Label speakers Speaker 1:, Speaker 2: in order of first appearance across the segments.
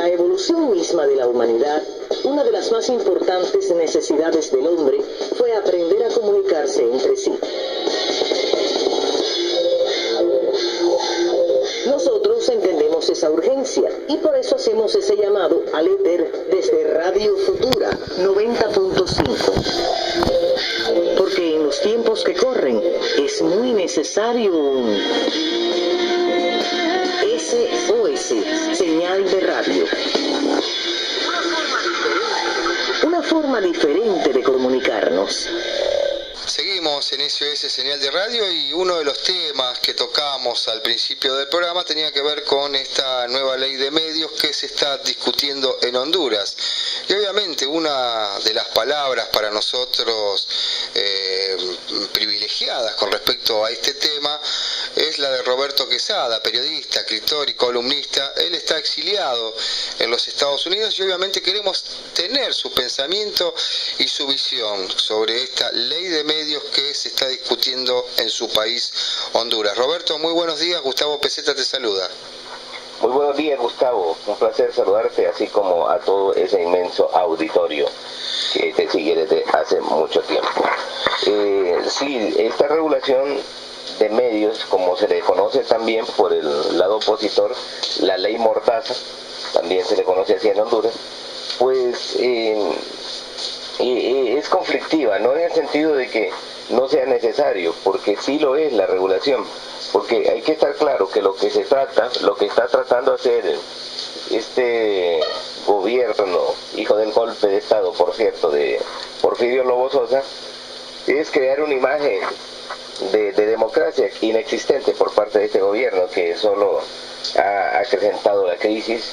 Speaker 1: la evolución misma de la humanidad, una de las más importantes necesidades del hombre fue aprender a comunicarse entre sí. Nosotros entendemos esa urgencia y por eso hacemos ese llamado al éter desde Radio Futura 90.5. Porque en los tiempos que corren es muy necesario un SOS, señal de radio. Una forma diferente de comunicarnos.
Speaker 2: Seguimos en SOS Señal de Radio y uno de los temas que tocamos al principio del programa tenía que ver con esta nueva ley de medios que se está discutiendo en Honduras. Y obviamente una de las palabras para nosotros privilegiadas con respecto a este tema es la de Roberto Quesada, periodista, escritor y columnista. Él está exiliado en los Estados Unidos y obviamente queremos tener su pensamiento y su visión sobre esta ley de medios que se está discutiendo en su país, Honduras. Roberto, muy buenos días. Gustavo Peseta te saluda.
Speaker 3: Muy buenos días, Gustavo. Un placer saludarte, así como a todo ese inmenso auditorio que te sigue desde hace mucho tiempo. Sí, esta regulación de medios, como se le conoce también por el lado opositor, la ley Mordaza, también se le conoce así en Honduras, pues es conflictiva, no en el sentido de que no sea necesario, porque sí lo es la regulación, porque hay que estar claro que lo que está tratando de hacer este gobierno, hijo del golpe de Estado, por cierto, de Porfirio Lobo Sosa, es crear una imagen de democracia inexistente por parte de este gobierno, que solo ha acrecentado la crisis,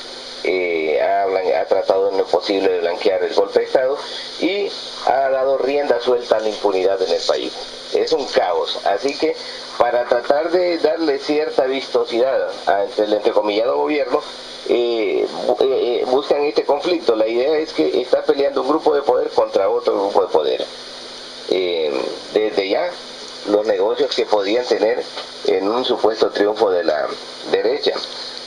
Speaker 3: ha tratado en lo posible de blanquear el golpe de Estado y ha dado rienda suelta a la impunidad en el país. Es un caos, así que para tratar de darle cierta vistosidad ante el entrecomillado gobierno, buscan este conflicto. La idea es que está peleando un grupo de poder contra otro grupo de poder. Desde ya, los negocios que podían tener en un supuesto triunfo de la derecha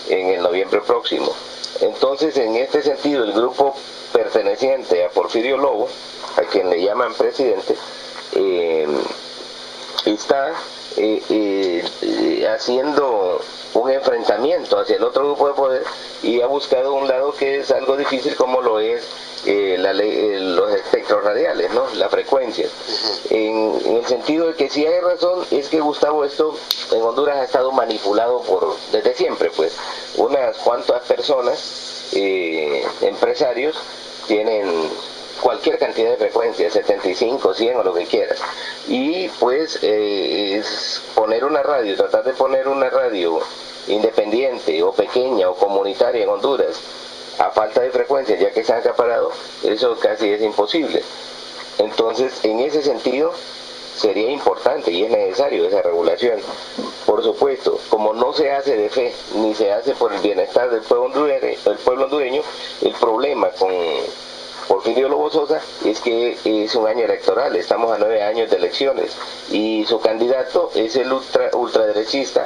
Speaker 3: en el noviembre próximo. Entonces, en este sentido, el grupo perteneciente a Porfirio Lobo, a quien le llaman presidente, está haciendo un enfrentamiento hacia el otro grupo de poder y ha buscado un lado que es algo difícil, como lo es los espectros radiales, ¿no? Las frecuencias. En el sentido de que si hay razón, es que, Gustavo, esto en Honduras ha estado manipulado desde siempre, pues. Unas cuantas personas, empresarios, tienen cualquier cantidad de frecuencias, 75, 100 o lo que quieras. Y pues es poner una radio, tratar de poner una radio independiente o pequeña o comunitaria en Honduras, a falta de frecuencias, ya que se han acaparado, eso casi es imposible. Entonces, en ese sentido, sería importante y es necesario esa regulación. Por supuesto, como no se hace de fe, ni se hace por el bienestar del pueblo hondureño, el problema con Porfirio Lobo Sosa es que es un año electoral, estamos a 9 años de elecciones, y su candidato es el ultraderechista,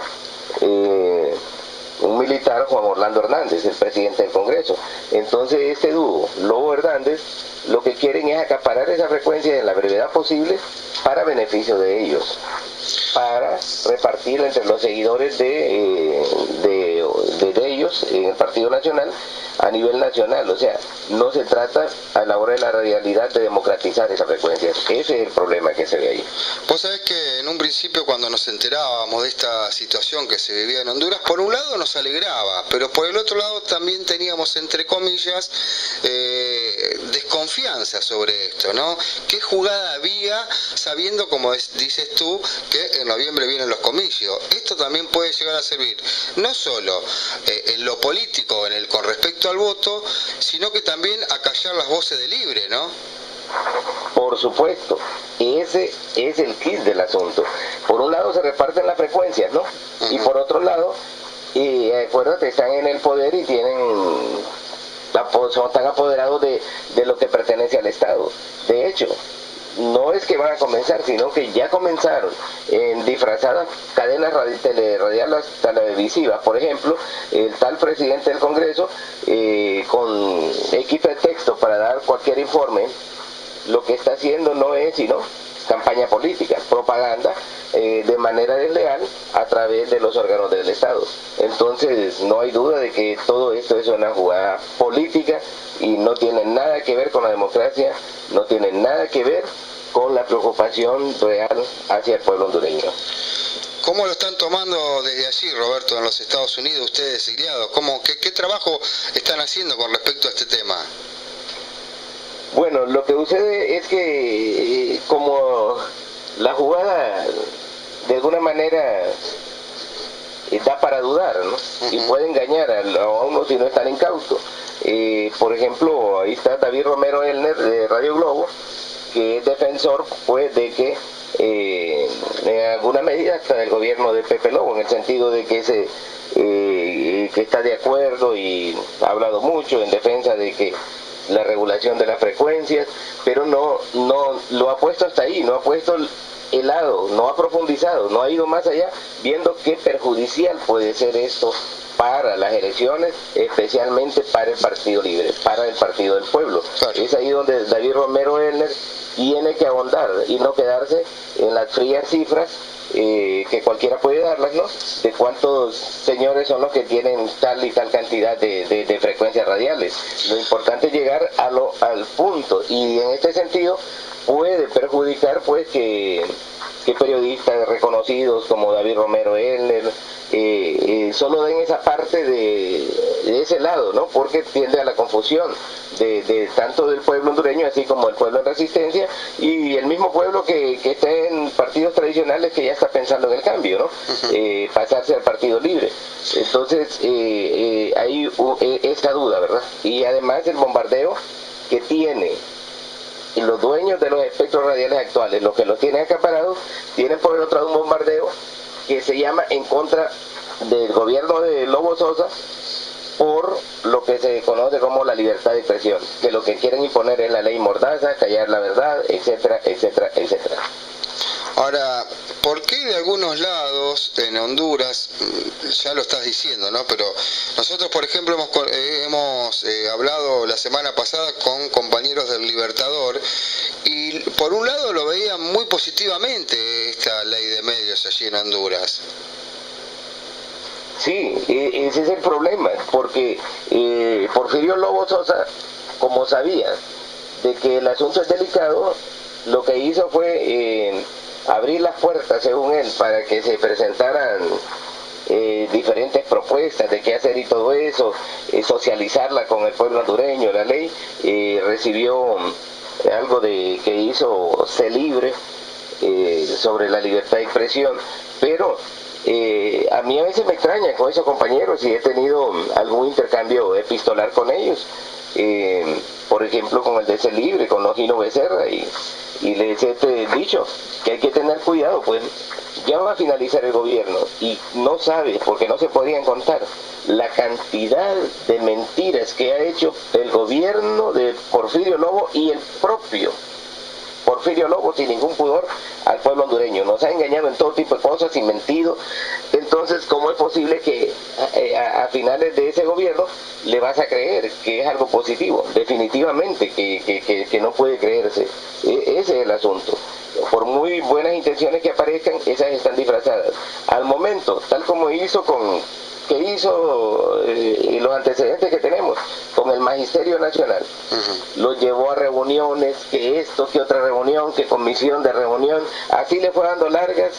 Speaker 3: un militar, Juan Orlando Hernández, el presidente del Congreso. Entonces este dúo, Lobo Hernández, lo que quieren es acaparar esa frecuencia en la brevedad posible para beneficio de ellos, para repartir entre los seguidores de ellos en el Partido Nacional a nivel nacional. O sea, no se trata a la hora de la realidad de democratizar esas frecuencias. Ese es el problema que se ve ahí.
Speaker 2: Vos sabés que en un principio, cuando nos enterábamos de esta situación que se vivía en Honduras, por un lado nos alegraba, pero por el otro lado también teníamos, entre comillas, desconfianza sobre esto, ¿no? ¿Qué jugada había, sabiendo, como dices tú, que en noviembre vienen los comicios? Esto también puede llegar a servir, no solo en lo político, con respecto al voto, sino que también a callar las voces de Libre, ¿no?
Speaker 3: Por supuesto, ese es el kit del asunto. Por un lado se reparten las frecuencias, ¿no? Uh-huh. Y por otro lado, acuérdate, están en el poder y son tan apoderados de lo que pertenece al Estado. De hecho, no es que van a comenzar, sino que ya comenzaron en disfrazadas cadenas teleradiales televisivas. Por ejemplo, el tal presidente del Congreso, con equipo de texto para dar cualquier informe, lo que está haciendo no es sino campaña política, propaganda, de manera desleal a través de los órganos del Estado. Entonces no hay duda de que todo esto es una jugada política y no tiene nada que ver con la democracia, no tiene nada que ver con la preocupación real hacia el pueblo hondureño.
Speaker 2: ¿Cómo lo están tomando desde allí, Roberto, en los Estados Unidos, ustedes exiliados? ¿Qué trabajo están haciendo con respecto a este tema?
Speaker 3: Bueno, lo que sucede es que como la jugada de alguna manera da para dudar, ¿no? Y puede engañar a uno si no es tan incauto. Por ejemplo, ahí está David Romero Elner de Radio Globo, que es defensor pues de que en alguna medida hasta del gobierno de Pepe Lobo, en el sentido de que que está de acuerdo y ha hablado mucho en defensa de que la regulación de las frecuencias, pero no lo ha puesto hasta ahí, no ha puesto el lado, no ha profundizado, no ha ido más allá, viendo qué perjudicial puede ser esto para las elecciones, especialmente para el Partido Libre, para el Partido del Pueblo. Claro. Es ahí donde David Romero Elner tiene que ahondar y no quedarse en las frías cifras que cualquiera puede darlas, ¿no? De cuántos señores son los que tienen tal y tal cantidad de frecuencias radiales. Lo importante es llegar al punto, y en este sentido puede perjudicar pues que periodistas reconocidos como David Romero Elner solo den esa parte de ese lado, ¿no? Porque tiende a la confusión de tanto del pueblo hondureño así como del pueblo en resistencia, y el mismo pueblo que está en partidos tradicionales que ya está pensando en el cambio, ¿no? Pasarse al Partido Libre. Entonces hay esa duda, ¿verdad? Y además el bombardeo que tiene los dueños de los espectros radiales actuales, los que los tienen acaparados, tienen por el otro lado un bombardeo que se llama en contra del gobierno de Lobo Sosa por lo que se conoce como la libertad de expresión, que lo que quieren imponer es la ley Mordaza, callar la verdad, etcétera, etcétera, etcétera.
Speaker 2: Ahora, ¿por qué de algunos lados en Honduras, ya lo estás diciendo, ¿no? Pero nosotros, por ejemplo, hemos hablado la semana pasada con compañeros del Libertador y por un lado lo veían muy positivamente esta ley de medios allí en Honduras.
Speaker 3: Sí, ese es el problema, porque Porfirio Lobo Sosa, como sabía de que el asunto es delicado, lo que hizo fue abrir las puertas, según él, para que se presentaran diferentes propuestas de qué hacer y todo eso, socializarla con el pueblo hondureño. La ley recibió algo que hizo Celibre sobre la libertad de expresión, pero a mí a veces me extraña con esos compañeros y he tenido algún intercambio epistolar con ellos, por ejemplo con el de Celibre, con Ojino Becerra, y les he dicho que hay que tener cuidado, pues ya va a finalizar el gobierno y no sabe, porque no se podían contar la cantidad de mentiras que ha hecho el gobierno de Porfirio Lobo y el propio Porfirio Lobo, sin ningún pudor, al pueblo hondureño. Nos ha engañado en todo tipo de cosas y mentido. Entonces, ¿cómo es posible que a finales de ese gobierno le vas a creer que es algo positivo? Definitivamente que no puede creerse. Ese es el asunto. Por muy buenas intenciones que aparezcan, esas están disfrazadas. Al momento, tal como hizo y los antecedentes que tenemos con el Magisterio Nacional, lo llevó a reuniones, que esto, que otra reunión, que comisión de reunión, así le fue dando largas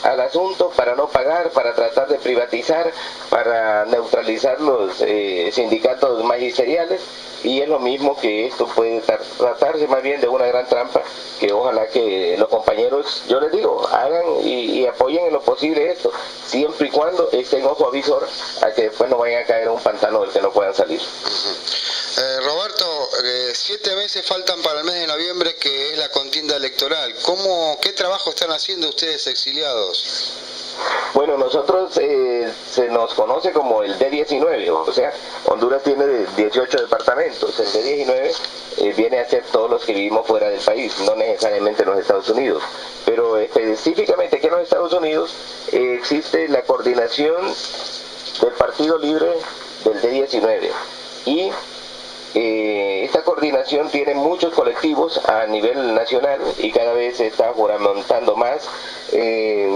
Speaker 3: al asunto para no pagar, para tratar de privatizar, para neutralizar los sindicatos magisteriales, y es lo mismo que esto puede tratarse más bien de una gran trampa, que ojalá que los compañeros, yo les digo, hagan y apoyen en lo posible esto, siempre y cuando estén ojo avisor a que después no vayan a caer en un pantano del que no puedan salir.
Speaker 2: Roberto, 7 meses faltan para el mes de noviembre, que es la contienda electoral. ¿Qué trabajo están haciendo ustedes exiliados?
Speaker 3: Bueno, nosotros se nos conoce como el D19, o sea, Honduras tiene 18 departamentos. El D19 viene a ser todos los que vivimos fuera del país, no necesariamente en los Estados Unidos. Pero específicamente aquí en los Estados Unidos existe la coordinación del Partido Libre del D19 y esta coordinación tiene muchos colectivos a nivel nacional y cada vez se está juramentando más.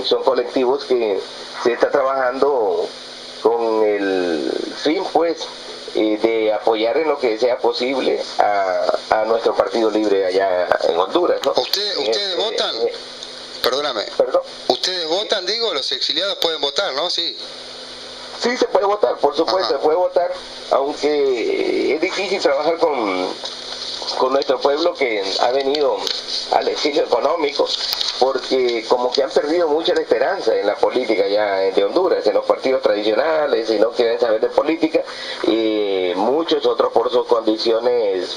Speaker 3: Son colectivos que se está trabajando con el fin, pues, de apoyar en lo que sea posible a nuestro Partido Libre allá en Honduras, ¿no?
Speaker 2: ¿Ustedes votan? Perdóname.
Speaker 3: ¿Perdón?
Speaker 2: ¿Ustedes votan, digo? Los exiliados pueden votar, ¿no? Sí.
Speaker 3: Sí, se puede votar, por supuesto, se puede votar, aunque es difícil trabajar con nuestro pueblo que ha venido al exilio económico, porque como que han perdido mucha la esperanza en la política ya de Honduras, en los partidos tradicionales, y no quieren saber de política, y muchos otros por sus condiciones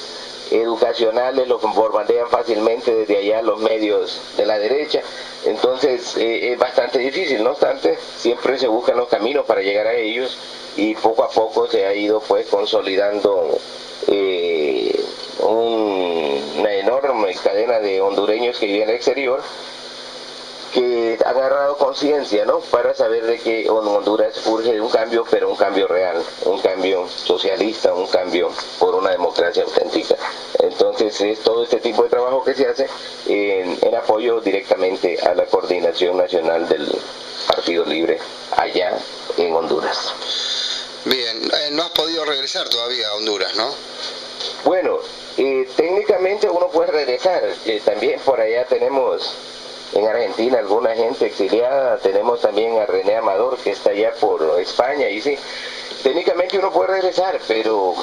Speaker 3: educacionales los bombardean fácilmente desde allá los medios de la derecha. Entonces es bastante difícil. No obstante, siempre se buscan los caminos para llegar a ellos y poco a poco se ha ido pues consolidando una enorme cadena de hondureños que viven en el exterior, que han agarrado conciencia, ¿no?, para saber de que en Honduras urge un cambio, pero un cambio real, un cambio socialista, un cambio por una democracia auténtica. Entonces es todo este tipo de trabajo que se hace en apoyo directamente a la coordinación nacional del Partido Libre allá en Honduras.
Speaker 2: Bien, no has podido regresar todavía a Honduras, ¿no?
Speaker 3: Bueno, técnicamente uno puede regresar, también por allá tenemos en Argentina alguna gente exiliada, tenemos también a René Amador que está allá por España, y sí, técnicamente uno puede regresar, pero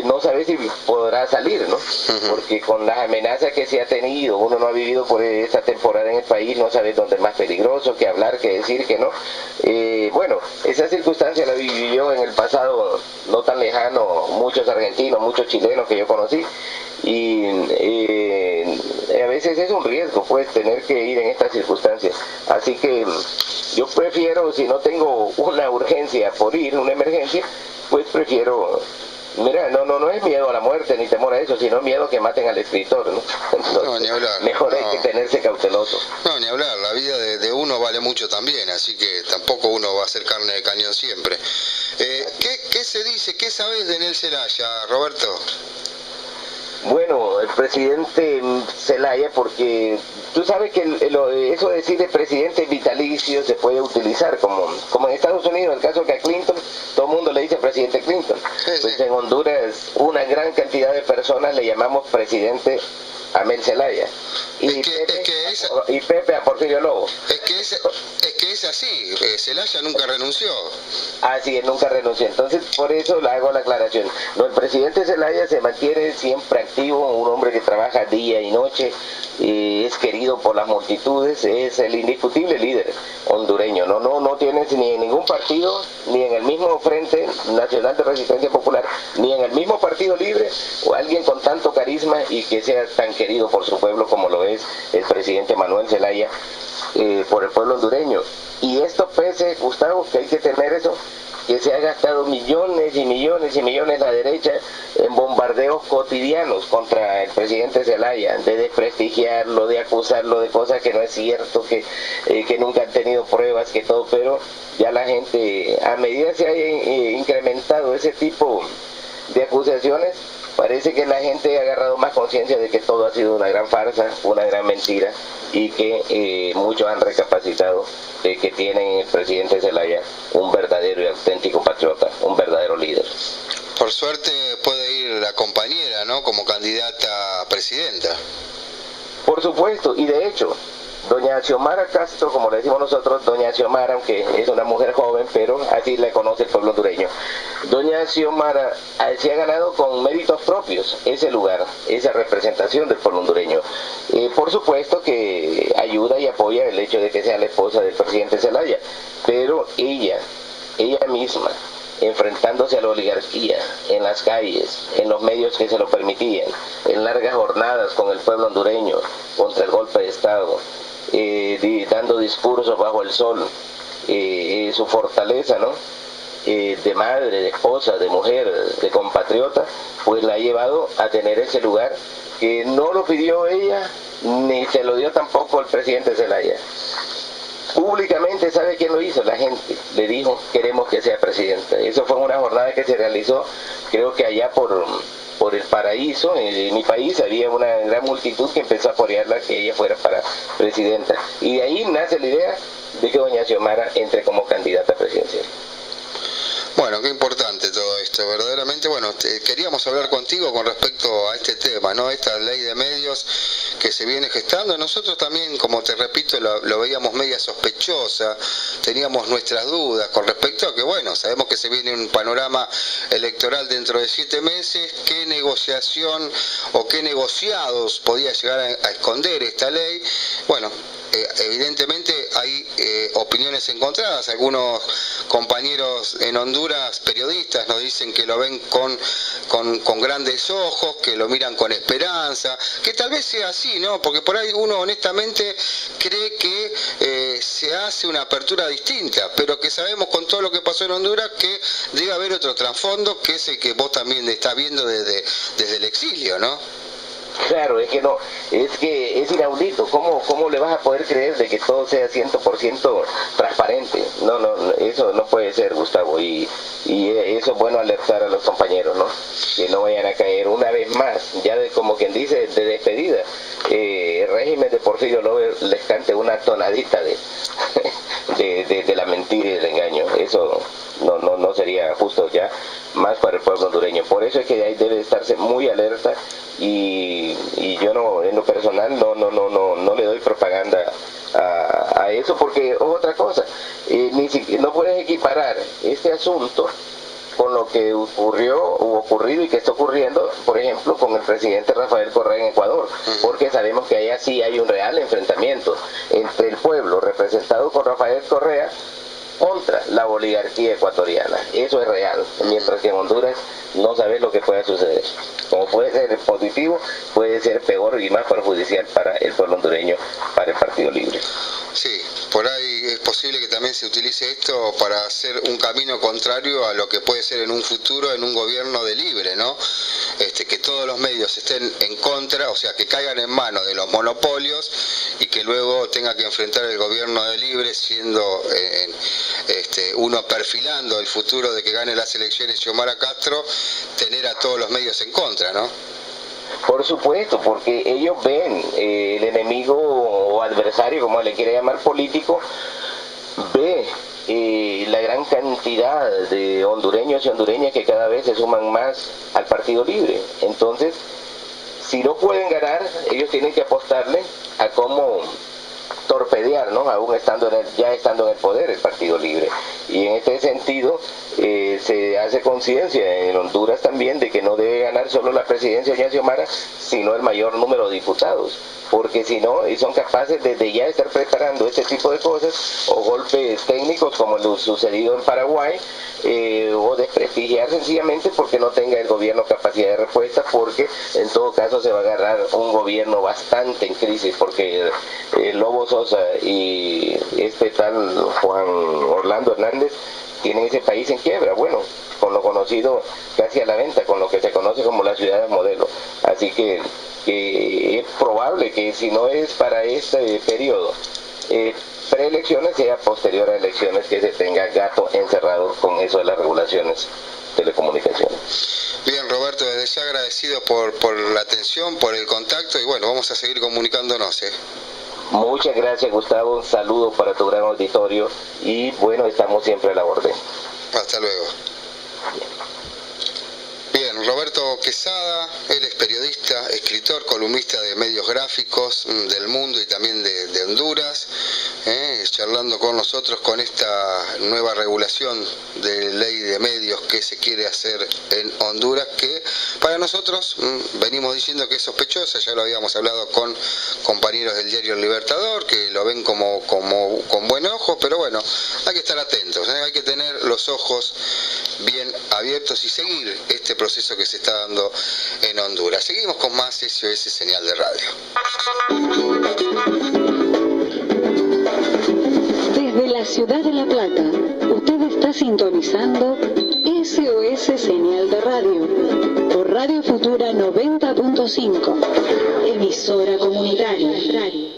Speaker 3: no sabe si podrá salir, ¿no? Porque con las amenazas que se ha tenido, uno no ha vivido por esta temporada en el país, no sabe dónde es más peligroso, qué hablar, qué decir, qué no. Bueno, esa circunstancia la viví yo en el pasado no tan lejano, muchos argentinos, muchos chilenos que yo conocí, y a veces es un riesgo pues tener que ir en estas circunstancias, así que yo prefiero, si no tengo una urgencia por ir, una emergencia, pues prefiero, mira, no es miedo a la muerte ni temor a eso, sino miedo a que maten al escritor, ¿no? Entonces,
Speaker 2: no, ni hablar.
Speaker 3: Mejor
Speaker 2: No.
Speaker 3: hay que tenerse cauteloso.
Speaker 2: No, ni hablar, la vida de uno vale mucho también, así que tampoco uno va a ser carne de cañón siempre. ¿Qué se dice, qué sabes de Nel Zelaya, Roberto?
Speaker 3: Bueno, el presidente Zelaya, porque tú sabes que eso de decir de presidente vitalicio se puede utilizar, como en Estados Unidos, el caso que a Clinton, todo el mundo le dice presidente Clinton.
Speaker 2: Sí, sí.
Speaker 3: Pues en Honduras una gran cantidad de personas le llamamos presidente a Mel Zelaya. Y Pepe a Porfirio Lobo.
Speaker 2: Es que es así, Zelaya nunca renunció.
Speaker 3: Así es, nunca renunció. Entonces, por eso le hago la aclaración. No, el presidente Zelaya se mantiene siempre activo, un hombre que trabaja día y noche, es querido por las multitudes, es el indiscutible líder hondureño. No tiene ni en ningún partido, ni en el mismo Frente Nacional de Resistencia Popular, ni en el mismo Partido Libre, o alguien con tanto carisma y que sea tan querido por su pueblo como lo es el presidente Manuel Zelaya, por el pueblo hondureño. Y esto pese, Gustavo, que hay que tener eso, que se ha gastado millones y millones y millones la derecha en bombardeos cotidianos contra el presidente Zelaya, de desprestigiarlo, de acusarlo de cosas que no es cierto, que nunca han tenido pruebas, que todo, pero ya la gente, a medida que se haya incrementado ese tipo de acusaciones, parece que la gente ha agarrado más conciencia de que todo ha sido una gran farsa, una gran mentira, y que muchos han recapacitado que tienen en el presidente Zelaya un verdadero y auténtico patriota, un verdadero líder.
Speaker 2: Por suerte puede ir la compañera, ¿no?, como candidata a presidenta.
Speaker 3: Por supuesto, y de hecho, doña Xiomara Castro, como le decimos nosotros, doña Xiomara, aunque es una mujer joven, pero así le conoce el pueblo hondureño, doña Xiomara se ha ganado con méritos propios ese lugar, esa representación del pueblo hondureño. Por supuesto que ayuda y apoya el hecho de que sea la esposa del presidente Zelaya, pero ella misma, enfrentándose a la oligarquía en las calles, en los medios que se lo permitían, en largas jornadas con el pueblo hondureño contra el golpe de Estado, dando discursos bajo el sol, su fortaleza, ¿no? De madre, de esposa, de mujer, de compatriota, pues la ha llevado a tener ese lugar que no lo pidió ella, ni se lo dio tampoco el presidente Zelaya. Públicamente, ¿sabe quién lo hizo? La gente le dijo, queremos que sea presidenta. Eso fue una jornada que se realizó, creo que allá por el Paraíso, en mi país, había una gran multitud que empezó a apoyarla que ella fuera para presidenta. Y de ahí nace la idea de que doña Xiomara entre como candidata presidencial.
Speaker 2: Bueno, qué importante todo esto, verdaderamente. Bueno, queríamos hablar contigo con respecto a este tema, ¿no? Esta ley de medios que se viene gestando. Nosotros también, como te repito, lo veíamos media sospechosa, teníamos nuestras dudas con respecto a que, bueno, sabemos que se viene un panorama electoral dentro de 7 meses, qué negociación o qué negociados podía llegar a esconder esta ley. Bueno, evidentemente hay opiniones encontradas. Algunos compañeros en Honduras, periodistas, nos dicen que lo ven con grandes ojos, que lo miran con esperanza, que tal vez sea así, ¿no? Porque por ahí uno honestamente cree que se hace una apertura distinta, pero que sabemos con todo lo que pasó en Honduras que debe haber otro trasfondo, que es el que vos también estás viendo desde el exilio, ¿no?
Speaker 3: Claro, es que es inaudito. ¿Cómo le vas a poder creer de que todo sea 100% transparente? No, eso no puede ser, Gustavo, y eso es bueno alertar a los compañeros, ¿no? Que no vayan a caer una vez más, ya como quien dice, de despedida. El régimen de Porfirio López les cante una tonadita de la mentira y del engaño. Eso no sería justo ya más para el pueblo hondureño. Por eso es que ahí debe estarse muy alerta, y yo no, en lo personal no le doy propaganda a eso, porque otra cosa, no puedes equiparar este asunto con lo que ocurrido y que está ocurriendo, por ejemplo, con el presidente Rafael Correa en Ecuador, porque sabemos que allá sí hay un real enfrentamiento entre el pueblo representado por Rafael Correa contra la oligarquía ecuatoriana. Eso es real, mientras que en Honduras no sabes lo que pueda suceder. Como puede ser positivo, puede ser peor y más perjudicial para el pueblo hondureño, para el Partido Libre.
Speaker 2: Sí, por ahí es posible que también se utilice esto para hacer un camino contrario a lo que puede ser en un futuro en un gobierno de Libre, ¿no? Que todos los medios estén en contra, o sea, que caigan en manos de los monopolios y que luego tenga que enfrentar el gobierno de Libre siendo uno perfilando el futuro de que gane las elecciones Xiomara Castro, tener a todos los medios en contra, ¿no?
Speaker 3: Por supuesto, porque ellos ven el enemigo o adversario, como le quiere llamar, político, ve la gran cantidad de hondureños y hondureñas que cada vez se suman más al Partido Libre. Entonces, si no pueden ganar, ellos tienen que apostarle a cómo torpedear, ¿no? Aún ya estando en el poder el Partido Libre. Y en este sentido se hace conciencia en Honduras también de que no debe ganar solo la presidencia de Xiomara, sino el mayor número de diputados, porque si no, son capaces desde ya estar preparando este tipo de cosas, o golpes técnicos como lo sucedido en Paraguay, o desprestigiar sencillamente porque no tenga el gobierno capacidad de respuesta, porque en todo caso se va a agarrar un gobierno bastante en crisis, porque Lobo Sosa y este tal Juan Orlando Hernández tienen ese país en quiebra, bueno, con lo conocido casi a la venta, con lo que se conoce como la ciudad modelo. Así que es probable que si no es para este periodo preelecciones, sea posterior a elecciones que se tenga gato encerrado con eso de las regulaciones de telecomunicaciones.
Speaker 2: Bien, Roberto, desde ya agradecido por la atención, por el contacto, y bueno, vamos a seguir comunicándonos.
Speaker 3: Muchas gracias, Gustavo, un saludo para tu gran auditorio y bueno, estamos siempre a la orden.
Speaker 2: Hasta luego. Bien, Roberto Quesada, él es periodista, escritor, columnista de medios gráficos del mundo y también de Honduras, charlando con nosotros con esta nueva regulación de ley de medios que se quiere hacer en Honduras, que para nosotros venimos diciendo que es sospechosa. Ya lo habíamos hablado con compañeros del diario El Libertador, que lo ven con buen ojo, pero bueno, hay que estar atentos, hay que tener los ojos bien abiertos y seguir este proceso que se está dando en Honduras. Seguimos con más SOS Señal de Radio.
Speaker 1: Desde las
Speaker 4: ciudad de La Plata, usted está sintonizando SOS Señal de Radio por Radio Futura 90.5, emisora comunitaria.